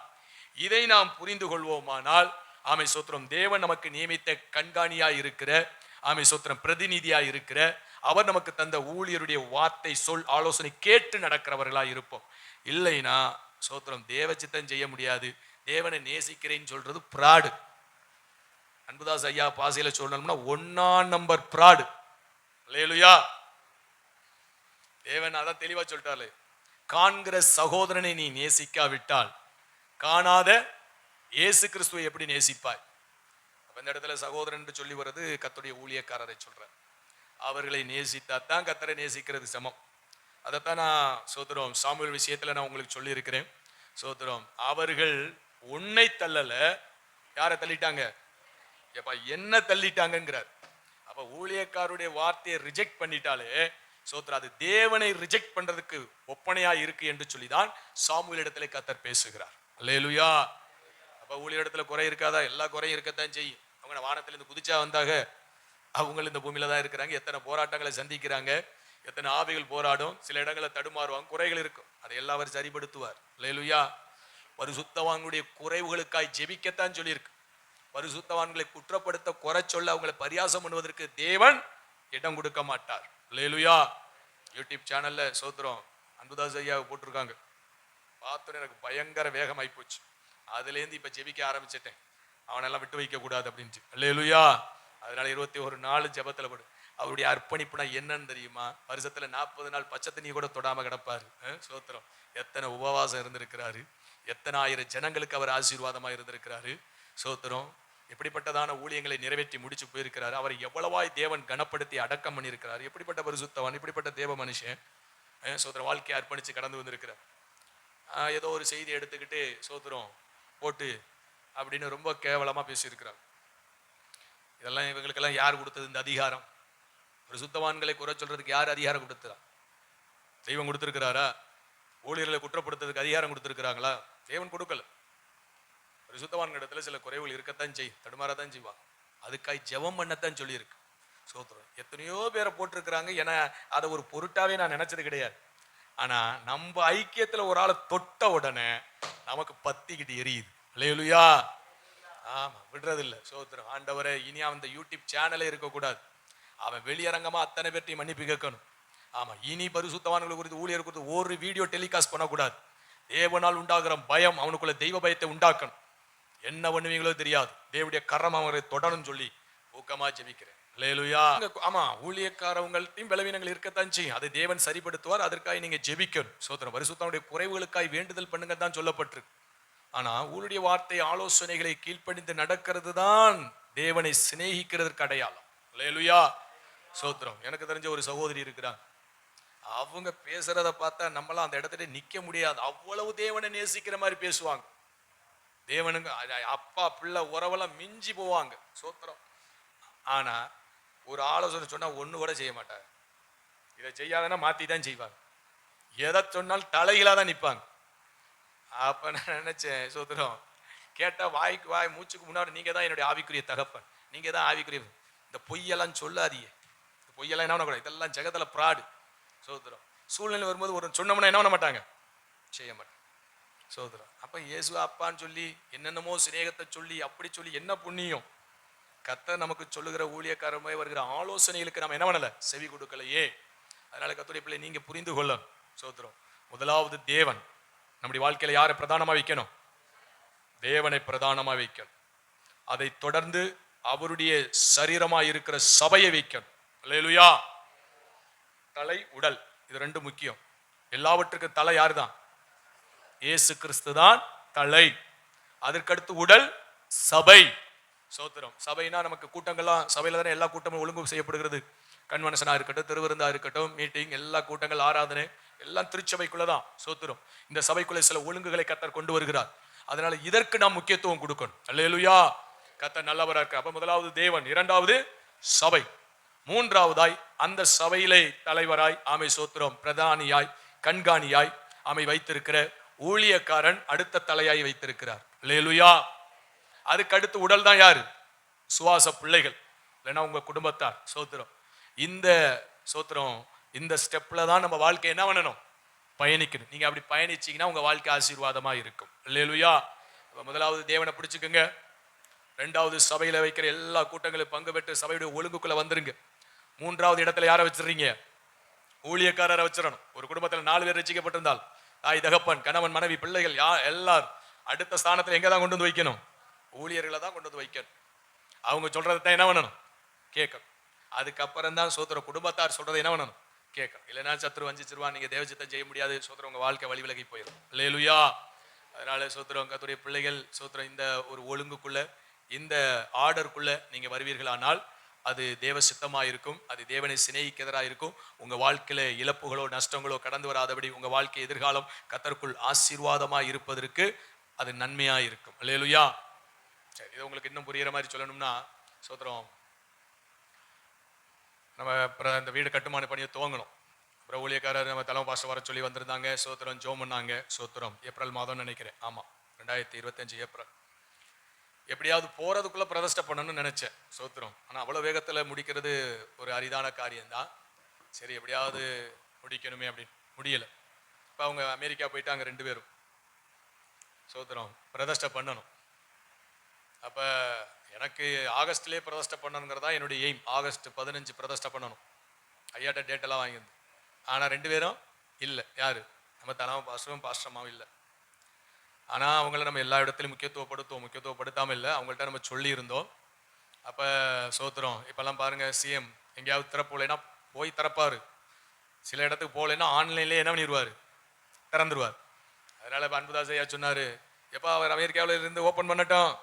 இதை நாம் புரிந்து கொள்வோமானால் ஆமை சோத்திரம், தேவன் நமக்கு நியமித்த கண்காணியா இருக்கிற, ஆமை சோத்திரம் பிரதிநிதியா இருக்கிற, அவர் நமக்கு தந்த ஊழியருடைய வார்த்தை சொல் ஆலோசனை கேட்டு நடக்கிறவர்களா இருப்போம். இல்லைனா சோத்திரம் தேவ சித்தம் செய்ய முடியாது. தேவனை நேசிக்கிறேன்னு சொல்றது பிராடு. அன்புதாஸ் ஐயா பாசையில சொல்லணும்னா 1ஆம் நம்பர் பிராடு. அல்லேலூயா. தேவன் அதான் தெளிவா சொல்லிட்டாரு, காண்கிற சகோதரனை நீ நேசிக்காவிட்டால் காணாத இயேசு கிறிஸ்துவை எப்படி நேசிப்பாய்? இந்த இடத்துல சகோதரன் என்று சொல்லி வர்றது கர்த்தருடைய ஊழியக்காரரை சொல்ற. அவர்களை நேசித்தாத்தான் கர்த்தரை நேசிக்கிறது சமம். அதைத்தான் நான் சோதரம் சாமுவேல் விஷயத்துல நான் உங்களுக்கு சொல்லி இருக்கிறேன். சோதரம், அவர்கள் உன்னை தள்ளல, யாரை தள்ளிட்டாங்க, என்ன தள்ளிட்டாங்கிறார். அப்ப ஊழியக்காருடைய வார்த்தையை ரிஜெக்ட் பண்ணிட்டாலே சோத்ரா, அது தேவனை ரிஜெக்ட் பண்றதுக்கு ஒப்பனையா இருக்கு என்று சொல்லிதான் சாமுவேல் இடத்துல கர்த்தர் பேசுகிறார். அல்லேலூயா. அப்ப ஊழியர் இடத்துல குறை இருக்காதா? எல்லா குறையும் இருக்கத்தான் செய்யும். அவங்க வானத்திலிருந்து குதிச்சா வந்தாக, அவங்க இந்த பூமியில தான் இருக்கிறாங்க. எத்தனை போராட்டங்களை சந்திக்கிறாங்க, எத்தனை ஆவிகள் போராடும், சில இடங்களை தடுமாறுவாங்க, குறைகள் இருக்கும். அதை எல்லாரும் சரிப்படுத்துவார். அல்லேலூயா. பரிசுத்தவான்களுடைய குறைவுகளுக்காய் ஜெபிக்கத்தான் சொல்லியிருக்கு. பரிசுத்தவான்களை குற்றப்படுத்த, குறை சொல்ல, அவங்களை பரியாசம் பண்ணுவதற்கு தேவன் இடம் கொடுக்க மாட்டார். அல்லேலூயா. யூடியூப் சேனல்ல சோத்திரம் அன்புதாஸ் ஐயா போட்டிருக்காங்க. பார்த்தோன்னு எனக்கு பயங்கர வேகம் ஆயிப்போச்சு. அதுலேருந்து இப்ப ஜெபிக்க ஆரம்பிச்சிட்டேன், அவனெல்லாம் விட்டு வைக்க கூடாது அப்படின்ட்டு. அல்லேலூயா. அதனால 21 நாள் ஜெபத்துல படு. அவருடைய அர்ப்பணிப்புனா என்னன்னு தெரியுமா? வருஷத்துல 40 நாள் பச்சை தண்ணி கூட தொடாம கிடப்பாரு. சோத்திரம். எத்தனை உபவாசம் இருந்திருக்கிறாரு, எத்தனை ஆயிரம் ஜனங்களுக்கு அவர் ஆசீர்வாதமா இருந்திருக்கிறாரு. சோத்திரம். எப்படிப்பட்டதான ஊழியங்களை நிறைவேற்றி முடிச்சு போயிருக்கிறாரு. அவரை எவ்வளவாய் தேவன் கனப்படுத்தி அடக்கம் பண்ணியிருக்கிறார். எப்படிப்பட்ட பரிசுத்தவான், இப்படிப்பட்ட தேவ மனுஷன். சோத்திரம் வாழ்க்கையை அர்ப்பணிச்சு கடந்து வந்திருக்கிறார். ஏதோ ஒரு செய்தி எடுத்துக்கிட்டு சோத்திரம் போட்டு அப்படின்னு ரொம்ப கேவலமா பேசியிருக்கிறார். இதெல்லாம் இவங்களுக்கெல்லாம் யார் கொடுத்தது இந்த அதிகாரம்? பரிசுத்தவான்களை குறை சொல்றதுக்கு யார் அதிகாரம் கொடுத்தா? தெய்வம் கொடுத்திருக்கிறாரா? ஊழியர்களை குற்றப்படுத்துறதுக்கு அதிகாரம் கொடுத்திருக்கிறாங்களா? தேவன் கொடுக்கல. பரிசுத்தவான்கள் இடத்துல சில குறைவுகள் இருக்கத்தான் செய்யும், தடுமாறத்தான் செய்வாங்க. அதுக்காய் ஜெபம் பண்ணத்தான் சொல்லியிருக்கு. சோத்திரம். எத்தனையோ பேரை போட்டிருக்கிறாங்க, ஏன்னா அதை ஒரு பொருட்டாவே நான் நினைச்சது கிடையாது. ஆனா நம்ம ஐக்கியத்துல ஒரு ஆளை தொட்ட உடனே நமக்கு பத்திக்கிட்டு எரியுது. அல்லேலூயா. ஆமா, விடுறது இல்லை. சோத்திரம். ஆண்டவரே, இனி அந்த யூடியூப் சேனலே இருக்கக்கூடாது. அவன் வெளியரங்கமா அத்தனை பேர்த்தையும் மன்னிப்பு கேட்கணும். ஆமா, இனி பரிசுத்தவான்கள் குறித்து, ஊழியர் குறித்து ஒரு வீடியோ டெலிகாஸ்ட் பண்ணக்கூடாது. தேவனால் உண்டாகிற பயம் அவனுக்குள்ள தெய்வ பயத்தை உண்டாக்கணும். என்ன பண்ணுவீங்களோ தெரியாது, தேவனுடைய கரம் அவரை தொடரும் சொல்லி ஊக்கமா ஜெபிக்கிறேன். அல்லேலூயா. ஆமா, ஊழியக்காரவங்கள்ட்டையும் பலவீனங்கள் இருக்கத்தான் செய்யும், அதை தேவன் சரிப்படுத்துவார். அதற்காக நீங்க ஜெபிக்கணும். சோத்திரம். பரிசுத்தனுடைய குறைவுகளுக்காய் வேண்டுதல் பண்ணுங்க தான் சொல்லப்பட்டிருக்கு. ஆனா ஊழிய வார்த்தை ஆலோசனைகளை கீழ்ப்படிந்து நடக்கிறது தான் தேவனை சிநேகிக்கிறதுக்கு அடையாளம். அல்லேலூயா. சோத்திரம். எனக்கு தெரிஞ்ச ஒரு சகோதரி இருக்கிறாங்க. அவங்க பேசுறத பார்த்தா நம்மளாம் அந்த இடத்துல நிக்க முடியாது. அவ்வளவு தேவனை நேசிக்கிற மாதிரி பேசுவாங்க. தேவனுங்க அப்பா பிள்ளை உறவெல்லாம் மிஞ்சி போவாங்க. சோத்திரம். ஆனா ஒரு ஆலோசனை சொன்னா ஒண்ணு கூட செய்ய மாட்டாங்க. இதை செய்யாதன்னா மாத்தி தான் செய்வாங்க. எதை சொன்னாலும் தலைகளாக தான் நிற்பாங்க. அப்ப நான் நினைச்சேன், சோத்திரம், கேட்டா வாய்க்கு வாய் மூச்சுக்கு முன்னாடி நீங்க தான் என்னுடைய ஆவிக்குரிய தகப்பன், நீங்க தான் ஆவிக்குரிய. இந்த பொய்யெல்லாம் சொல்லாதீங்க. இந்த பொய்யெல்லாம் என்ன பண்ணக்கூடாது, இதெல்லாம் ஜெகத்துல பிராடு. சோத்திரம். சூழ்நிலை வரும்போது ஒரு சொன்னோம்னா என்ன பண்ண மாட்டாங்க, செய்ய மாட்டாங்க. சோதரம். அப்ப இயேசு அப்பான்னு சொல்லி என்னென்னமோ சிநேகத்தை சொல்லி அப்படி சொல்லி என்ன புண்ணியம். கர்த்தர் நமக்கு சொல்லுகிற ஊழியக்காரமே வருகிற ஆலோசனைகளுக்கு நம்ம என்ன பண்ணல, செவி கொடுக்கலையே. அதனால கர்த்தருடைய பிள்ளை நீங்க புரிந்து கொள்ளணும். சோதரம். முதலாவது தேவன் நம்முடைய வாழ்க்கையில யாரை பிரதானமா வைக்கணும், தேவனை பிரதானமா வைக்கணும். அதை தொடர்ந்து அவருடைய சரீரமா இருக்கிற சபையை வைக்கணும். அல்லேலூயா. தலை உடல் இது ரெண்டு முக்கியம். எல்லாவற்றுக்கும் தலை யாரு தான், இயேசு கிறிஸ்து தான் தலை. அதற்கடுத்து உடல் சபை. சோத்திரம். சபைனா நமக்கு கூட்டங்கள்லாம் சபையில தானே எல்லா கூட்டமும் ஒழுங்கு செய்யப்படுகிறது. கன்வென்ஷனா இருக்கட்டும், திருவிருந்தா இருக்கட்டும், மீட்டிங், எல்லா கூட்டங்கள், ஆராதனை எல்லாம் திருச்சபைக்குள்ளதான். சோத்திரம். இந்த சபைக்குள்ள சில ஒழுங்குகளை கர்த்தர் கொண்டு வருகிறார். அதனால இதற்கு நாம் முக்கியத்துவம் கொடுக்கணும். அல்லேலூயா. கர்த்தர் நல்லவரா இருக்க. அப்ப முதலாவது தேவன், இரண்டாவது சபை, மூன்றாவதாய் அந்த சபையிலே தலைவராய் ஆமை சோத்திரம் பிரதானியாய் கண்காணியாய் ஆமை வைத்திருக்கிற ஊழியக்காரன் அடுத்த தலையாய் வைத்திருக்கிறார். அல்லேலூயா. அதுக்கு அடுத்து உடல் தான் யாரு, சுவாச பிள்ளைகள், இல்லைன்னா உங்க குடும்பத்தார். சோத்திரம். இந்த சோத்திரம் இந்த ஸ்டெப்ல தான் நம்ம வாழ்க்கை என்ன பண்ணணும், பயணிக்கணும். நீங்க அப்படி பயணிச்சீங்கன்னா உங்க வாழ்க்கை ஆசீர்வாதமா இருக்கும். அல்லேலூயா. முதலாவது தேவனை பிடிச்சுக்குங்க. ரெண்டாவது சபையில வைக்கிற எல்லா கூட்டங்களும் பங்கு பெற்று சபையுடைய ஒழுங்குக்குள்ள வந்துருங்க. மூன்றாவது இடத்துல யாரை வச்சிருக்கீங்க, ஊழியக்காரரை வச்சிடணும். ஒரு குடும்பத்துல 4 பேர் ரட்சிக்கப்பட்டிருந்தால் தாய் தகப்பன் கணவன் மனைவி பிள்ளைகள் எல்லாரும் அடுத்த ஸ்தானத்துல எங்க தான் கொண்டு வந்து வைக்கணும், ஊழியர்களை தான் கொண்டு வந்து வைக்கணும். அவங்க சொல்றதை தான் என்ன பண்ணணும், கேட்கணும். அதுக்கப்புறம் தான் சோத்திர குடும்பத்தார் சொல்றதை என்ன பண்ணணும், கேட்கணும். இல்லைன்னா சத்துரு வஞ்சிச்சிருவான், நீங்க தேவச்சித்தம் செய்ய முடியாது. சோத்திரம் உங்க வாழ்க்கை வழி விலகி போயிடும். அல்லேலூயா. அதனால சோத்திரம் கர்த்தருடைய பிள்ளைகள் சோத்திரம் இந்த ஒரு ஒழுங்குக்குள்ள இந்த ஆர்டருக்குள்ள நீங்க வருவீர்களானால் அது தேவ சித்தமா இருக்கும். அது தேவனை சிநேகிக்கிறதா இருக்கும். உங்க வாழ்க்கையில இழப்புகளோ நஷ்டங்களோ கடந்து வராதபடி உங்க வாழ்க்கை எதிர்காலம் கர்த்தருக்குள் ஆசீர்வாதமா இருப்பதற்கு அது நன்மையா இருக்கும். அல்லேலூயா. சரி, இது உங்களுக்கு இன்னும் புரியுற மாதிரி சொல்லணும்னா, சோத்திரம், நம்ம இந்த வீடு கட்டுமான பணியை துவங்கணும். அப்புறம் ஊழியக்காரர் நம்ம தலைமை பாஸ்டர் வர சொல்லி வந்திருந்தாங்க. சோத்திரம் ஜோம் பண்ணாங்க. சோத்திரம் ஏப்ரல் மாதம் நினைக்கிறேன். ஆமா, 2025 ஏப்ரல். எப்படியாவது போறதுக்குள்ள பிரதிஷ்டை பண்ணணும்னு நினைச்சேன். சோத்திரம். ஆனா அவ்வளவு வேகத்துல முடிக்கிறது ஒரு அரிதான காரியம்தான். சரி, எப்படியாவது முடிக்கணுமே அப்படின்னு முடியல. இப்ப அவங்க அமெரிக்கா போயிட்டாங்க 2 பேரும். சோத்திரம். பிரதிஷ்டை பண்ணணும். அப்ப எனக்கு ஆகஸ்ட்லயே பிரதிஷ்டை பண்ணணுங்கிறதா என்னுடைய எய்ம். ஆகஸ்ட் 15 பிரதிஷ்டை பண்ணணும். ஐயாட்ட டேட் எல்லாம் வாங்கியிருந்து. ஆனா 2 பேரும் இல்லை. யாரு, நம்ம தலைமை பாஸ்டரும் பாஸ்டரமாவும் இல்லை. ஆனா அவங்கள நம்ம எல்லா இடத்துலையும் முக்கியத்துவப்படுத்தாம இல்லை, அவங்கள்ட்ட நம்ம சொல்லி இருந்தோம். அப்ப சோத்திரம். இப்பெல்லாம் பாருங்க, சிஎம் எங்கேயாவது திறப்போலைன்னா போய் திறப்பாரு. சில இடத்துக்கு போகலைன்னா ஆன்லைன்லேயே என்ன பண்ணிடுவாரு, திறந்துருவார். அதனால அன்புதாஸ் ஐயா சொன்னாரு, எப்போ அவர் அமெரிக்காவில் இருந்து ஓப்பன் பண்ணட்டும்,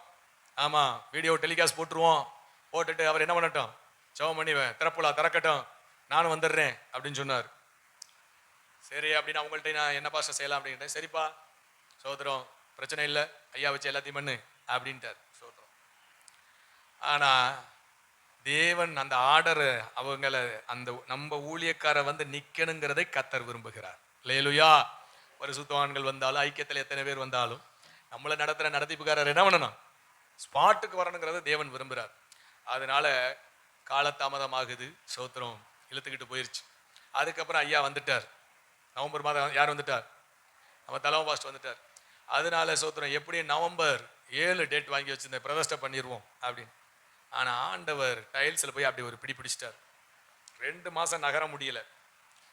ஆமா வீடியோ டெலிகாஸ்ட் போட்டுருவோம், போட்டுட்டு அவர் என்ன பண்ணட்டும், ஜெபம் பண்ணிவேன், திறப்புலா திறக்கட்டும், நானும் வந்துடுறேன் அப்படின்னு சொன்னார். சரி அப்படின்னு அவங்கள்ட்ட நான் என்ன பாஸ்டர் செய்யலாம் அப்படின்ட்டேன். சரிப்பா சோதரம், பிரச்சனை இல்லை, ஐயா வச்சு எல்லாத்தையும் பண்ணு அப்படின்ட்டார். சோதரம். ஆனா தேவன் அந்த ஆர்டர் அவங்கள அந்த நம்ம ஊழியக்கார வந்து நிக்கணுங்கிறதை கர்த்தர் விரும்புகிறார். அல்லேலூயா. பரிசுத்தவான்கள் வந்தாலும் ஐக்கியத்தில் எத்தனை பேர் வந்தாலும் நம்மளை நடத்துற நடத்திப்புக்காரர் என்ன பண்ணணும், ஸ்பாட்டுக்கு வரணுங்கிறத தேவன் விரும்புகிறார். அதனால காலதாமதமாகுது. சோத்திரம் இழுத்துக்கிட்டு போயிருச்சு. அதுக்கப்புறம் ஐயா வந்துட்டார். நவம்பர் மாதம் யார் வந்துட்டார், நம்ம தலைமை பாஸ்டர் வந்துட்டார். அதனால சோத்திரம் எப்படியும் நவம்பர் 7 டேட் வாங்கி வச்சிருந்தேன், பிரதிஷ்டை பண்ணிடுவோம் அப்படின்னு. ஆனா ஆண்டவர் டைல்ஸில் போய் அப்படி ஒரு பிடிச்சிட்டார். 2 மாசம் நகர முடியல.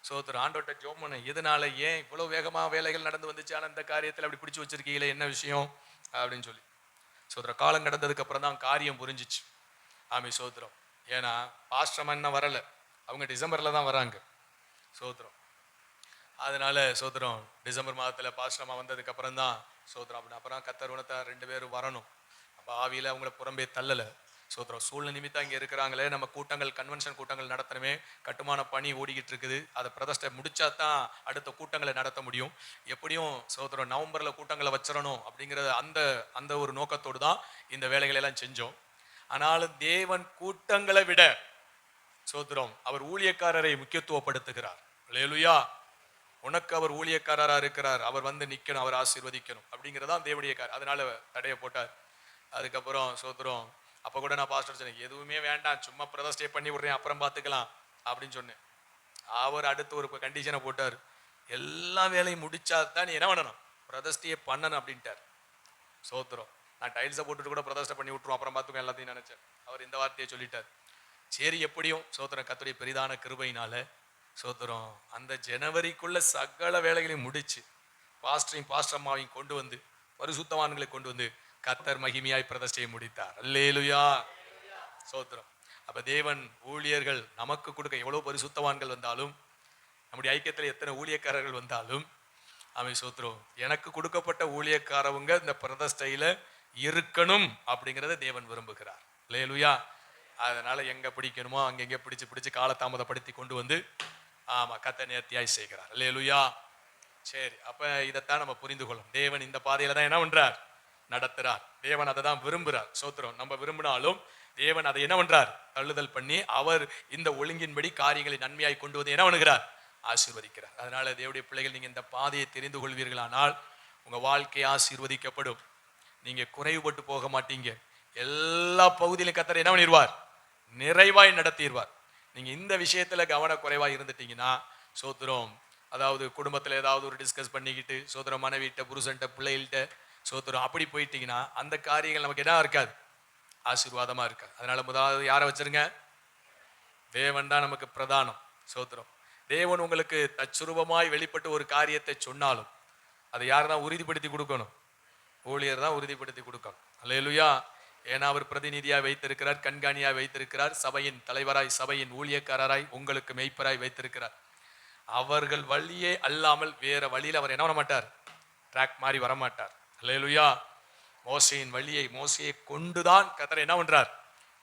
சோத்திரம். ஆண்டவர்கிட்ட ஜெபம் பண்ண, இதனால ஏன் இவ்வளவு வேகமா வேலைகள் நடந்து வந்துச்சு, ஆனா இந்த காரியத்தில் அப்படி பிடிச்சி வச்சிருக்கீங்களே, என்ன விஷயம் அப்படின்னு சொல்லி. சோத்திரம். காலம் கடந்ததுக்கு அப்புறம் தான் காரியம் புரிஞ்சிச்சு. ஆமி சோத்திரம். ஏன்னா பாஸ்டர் இன்னும் வரல, அவங்க டிசம்பர்ல தான் வராங்க. சோத்திரம். அதனால சோத்திரம் டிசம்பர் மாதத்துல பாஸ்டர்மா வந்ததுக்கு அப்புறம் தான் சோத்திரம். அப்புறம் கர்த்தர் உணர்த்தார் 2 பேரும் வரணும். அப்ப ஆவியில அவங்கள புறம்பே தள்ளல. சோத்திரம். சூழ்நிலை நிமித்தம் இங்கே இருக்கிறாங்களே, நம்ம கூட்டங்கள் கன்வென்ஷன் கூட்டங்கள் நடத்தணுமே, கட்டுமான பணி ஓடிக்கிட்டு இருக்குது. அதை பிரதிஷ்டை முடிச்சா தான் அடுத்த கூட்டங்களை நடத்த முடியும். எப்படியும் சோத்திரம் நவம்பரில் கூட்டங்களை வச்சிடணும் அப்படிங்கிற அந்த ஒரு நோக்கத்தோடு தான் இந்த வேலைகளை எல்லாம் செஞ்சோம். ஆனாலும் தேவன் கூட்டங்களை விட சோத்திரம் அவர் ஊழியக்காரரை முக்கியத்துவப்படுத்துகிறார். அல்லேலூயா. உனக்கு அவர் ஊழியக்காரரா இருக்கிறார், அவர் வந்து நிக்கணும், அவர் ஆசீர்வதிக்கணும் அப்படிங்கிறதான் தேவனுடைய காரியம். அதனால தடையை போட்டார். அதுக்கப்புறம் சோத்திரம் அப்ப கூட நான் பாஸ்டர் சொன்னேன், எதுவுமே வேண்டாம், சும்மா பிரதிஷ்டை பண்ணி விடுறேன், அப்புறம் பார்த்துக்கலாம் அப்படின்னு சொன்னேன். அவர் அடுத்து ஒரு கண்டிஷனை போட்டார், எல்லா வேலையும் முடிச்சா தான் நீ என்ன பண்ணணும், பிரதிஷ்டையை பண்ணணும் அப்படின்ட்டார். சோத்திரம். நான் டைல்ஸை போட்டுட்டு கூட பிரதிஷ்டை பண்ணி விட்டுருவோம், அப்புறம் பார்த்துக்கோ எல்லாத்தையும் நினைச்சேன். அவர் இந்த வார்த்தையை சொல்லிட்டார். சரி, எப்படியும் சோத்திரம் கர்த்தருடைய பெரிதான கிருபையினால சோத்திரம் அந்த ஜனவரிக்குள்ள சகல வேலைகளையும் முடிச்சு பாஸ்டர் அம்மாவையும் கொண்டு வந்து பரிசுத்தவான்களை கொண்டு வந்து கர்த்தர் மகிமையாய் பிரதிஷ்டையை முடித்தார். அல்லேலூயா. சோத்திரம். அப்ப தேவன் ஊழியர்கள் நமக்கு கொடுக்க எவ்வளவு பரிசுத்தவான்கள் வந்தாலும், நம்முடைய ஐக்கியத்தில் எத்தனை ஊழியக்காரர்கள் வந்தாலும், அவை சோத்திரம் எனக்கு கொடுக்கப்பட்ட ஊழியக்காரவங்க இந்த பிரதிஷ்டையில இருக்கணும் அப்படிங்கிறத தேவன் விரும்புகிறார். அல்லேலூயா. அதனால எங்க பிடிக்கணுமோ அங்கெங்க பிடிச்சு காலதாமதப்படுத்தி கொண்டு வந்து கர்த்தர் நேர்த்தியாய் செய்கிறார். அல்லேலூயா. சரி, அப்ப இதைத்தான் நம்ம புரிந்து கொள்ளும். தேவன் இந்த பாதையில தான் என்ன பண்றார், நடத்துறார். தேவன் அதை தான் விரும்புறார். சோத்திரம். நம்ம விரும்பினாலும் தேவன் அதை என்ன பண்றார், தள்ளுதல் பண்ணி அவர் இந்த ஒழுங்கின்படி காரியங்களை நன்மையாய் கொண்டு வந்து என்ன பண்ணுகிறார், ஆசீர்வதிக்கிறார். அதனால தேவனுடைய பிள்ளைகள், நீங்க இந்த பாதையை தெரிந்து கொள்வீர்களானால் உங்க வாழ்க்கை ஆசீர்வதிக்கப்படும். நீங்க குறைவுபட்டு போக மாட்டீங்க. எல்லா பகுதியிலும் கர்த்தர் என்ன பண்ணிடுவார், நிறைவாய் நடத்திடுவார். நீங்க இந்த விஷயத்துல கவனக்குறைவாய் இருந்துட்டீங்கன்னா சோத்திரம், அதாவது குடும்பத்துல ஏதாவது ஒரு டிஸ்கஸ் பண்ணிக்கிட்டு சோத்திரம் மனைவிட்ட புருஷன்ட்ட பிள்ளைகள்கிட்ட சோத்திரம் அப்படி போயிட்டீங்கன்னா அந்த காரியங்கள் நமக்கு என்ன இருக்காது, ஆசீர்வாதமா இருக்காது. அதனால முதலாவது யாரை வச்சிருங்க, தேவன் தான் நமக்கு பிரதானம். சோத்திரம். தேவன் உங்களுக்கு தச்சுரூபமாய் வெளிப்பட்டு ஒரு காரியத்தை சொன்னாலும் அதை யார் தான் உறுதிப்படுத்தி கொடுக்கணும், ஊழியர் தான் உறுதிப்படுத்தி கொடுக்கணும். அல்லேலூயா. ஏன்னா அவர் பிரதிநிதியாய் வைத்திருக்கிறார், கண்காணியாய் வைத்திருக்கிறார், சபையின் தலைவராய் சபையின் ஊழியக்காரராய் உங்களுக்கு மெய்ப்பராய் வைத்திருக்கிறார். அவர்கள் வழியே அல்லாமல் வேற வழியில் அவர் என்ன பண்ண மாட்டார், ட்ராக் மாறி வரமாட்டார். அல்லேலூயா. மோசையின் வழியை மோசையை கொண்டுதான் கர்த்தர் என்ன பண்றார்,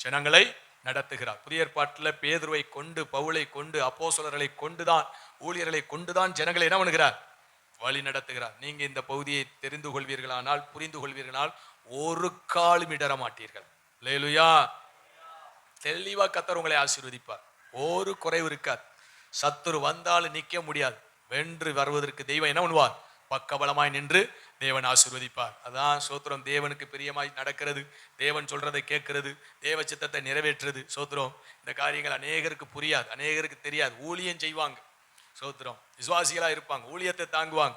ஜனங்களை நடத்துகிறார். புதிய ஏற்பாட்டில் பேதுருவை கொண்டு, பவுலை கொண்டு, அப்போஸ்தலர்களை கொண்டுதான், ஊழியர்களை கொண்டுதான் ஜனங்களை என்ன பண்ணுகிறார், வழி நடத்துகிறார். நீங்க இந்த பகுதியை தெரிந்து கொள்வீர்களானால், புரிந்து கொள்வீர்களானால் ஒரு காலும் இடர மாட்டீர்கள். அல்லேலூயா. தெளிவா கர்த்தர் உங்களை ஆசீர்வதிப்பார். ஒரு குறைவு இருக்காது. சத்துரு வந்தாலும் நிக்க முடியாது. வென்று வருவதற்கு தெய்வம் என்ன பண்ணுவார், பக்கபலமாய் நின்று தேவன் ஆசீர்வதிப்பார். அதான் சோத்திரம். தேவனுக்கு பிரியமாய் நடக்கிறது, தேவன் சொல்றதை கேட்கிறது, தேவ சித்தத்தை நிறைவேற்றுறது. சோத்திரம். இந்த காரியங்கள் அநேகருக்கு புரியாது, அநேகருக்கு தெரியாது. ஊழியம் செய்வாங்க, சோத்திரம், விசுவாசிகளா இருப்பாங்க, ஊழியத்தை தாங்குவாங்க.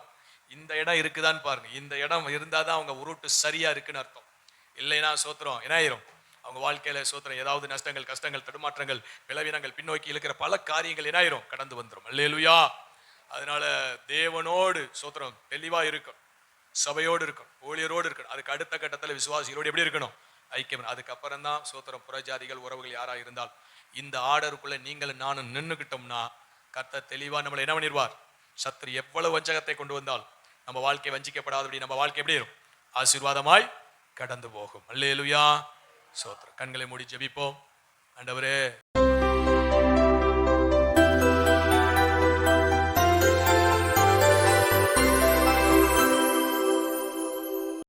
இந்த இடம் இருக்குதான்னு பாருங்க. இந்த இடம் இருந்தாதான் அவங்க உருட்டு சரியா இருக்குன்னு அர்த்தம். இல்லைன்னா சோத்திரம் என்ன ஆயிரும், அவங்க வாழ்க்கையில சோத்திரம் ஏதாவது நஷ்டங்கள், கஷ்டங்கள், தடுமாற்றங்கள், விளைவினங்கள், பின்னோக்கி இருக்கிற பல காரியங்கள் என்ன ஆயிரும், கடந்து வந்துடும். அல்லேலூயா. அதனால தேவனோடு சோத்திரம் தெளிவா இருக்கும், சபையோடு இருக்கணும், ஊழியரோடு இருக்கணும். அதுக்கு அடுத்த கட்டத்தில் விசுவாசிகளோடு எப்படி இருக்கணும், ஐக்கியம். அதுக்கப்புறம் தான் சோத்திரம் புறஜாதிகள் உறவுகள் யாரா இருந்தால் இந்த ஆர்டருக்குள்ள நீங்களும் நானும் நின்றுக்கிட்டோம்னா கர்த்தர் தெளிவா நம்மளை என்ன பண்ணிடுவார். சத்துரு எவ்வளவு வஞ்சகத்தை கொண்டு வந்தால் நம்ம வாழ்க்கை வஞ்சிக்கப்படாதபடி நம்ம வாழ்க்கை எப்படி இருக்கும், ஆசீர்வாதமாய் கடந்து போகும். அல்லேலூயா. சோத்திரம். கண்களை மூடி ஜெபிப்போம். ஆண்டவரே,